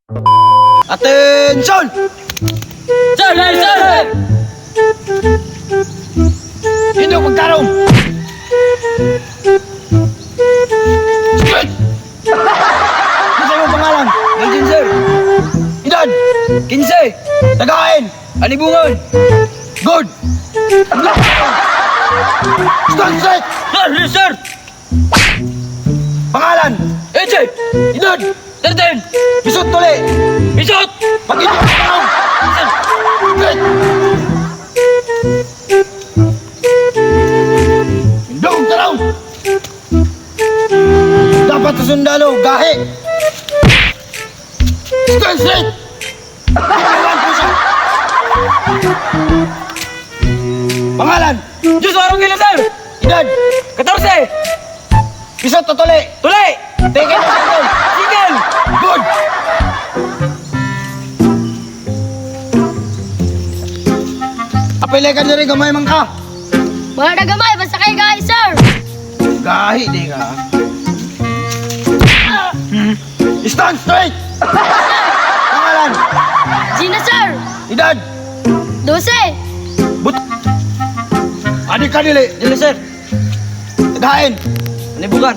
Attention! Sir! Sir! Hindi ako magtarong! Straight! Ano sa'yo ang pangalan? Legend, sir! Edad! 15! Tagain! Anibungan! Good! Stand straight! Sir! Yes, sir! Pangalan! AJ! Edad! 13! Isot tuli! Isot! Pag-ibig ang tarong! Straight! Hindi ako tarong! Dapat sa sundalo, gahi! Stand straight! Pinawan po siya! Pangalan! Diyos warong gila, sir! Edad! 14! Isot o tuli! Tuli! Take it! Single! Good! Apilay ka na rin, gamay man ka! Mga nagamay, basta kayo guys, sir! Gahi, di ka. Stand straight! Pangalan! Gina, sir! Edad! 12! But... Adik ka dili! Dili, sir! Tagain! Anibungan!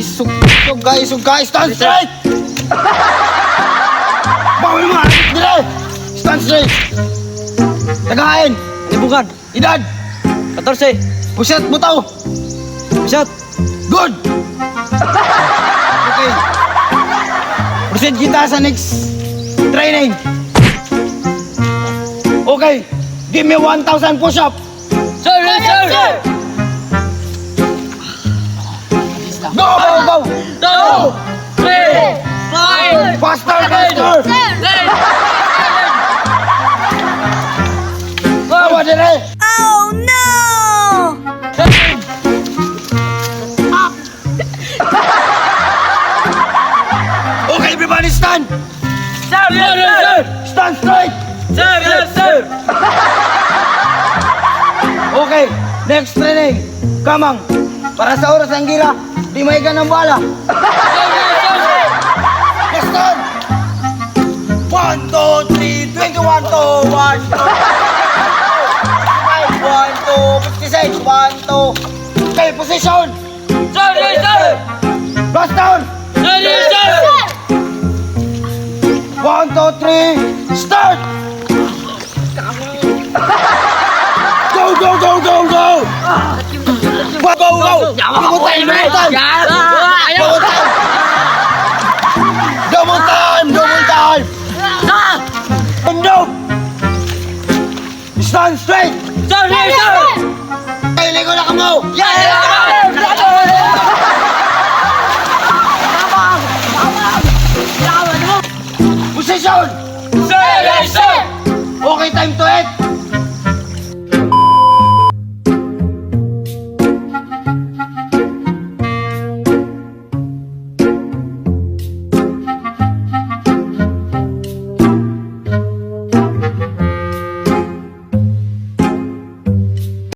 Isog ka! Stand straight! Bawal mo! Adik dili! Stand straight! Tagain! Anibungan! Edad! 14! Puset butaw! Isot! Good! Okay. Proceed kita sa next training. Okay. Give me 1,000 push-up. Sir! Yes, sir! Go, go, go! 2! 3! 5! Faster, faster! Sir! Tawa dire! Oh no! Okay, everybody stand! Sir! Yes, sir! Stand straight! Sir! Yes, sir! Okay, next training. Kamang, para sa oras ng gira, di maigan ng bala. Yes, sir! 1, 2, 3, 21, 2, 1, 2, 5, 1, 2, 56, 1, 2. Okay, position! Sir! Yes, sir! Blast down! Sir! Yes, sir! 1, 2, 3, start! Go, go, go, go, go! Go, go, go! Gamutan, gamutan! Gamutan! Gamutan! Gamutan! Undo! Stand straight! Sir! Yes, sir! Kailan ko na ka mo! Position! Sir! Yes, sir! Okay, time to hit!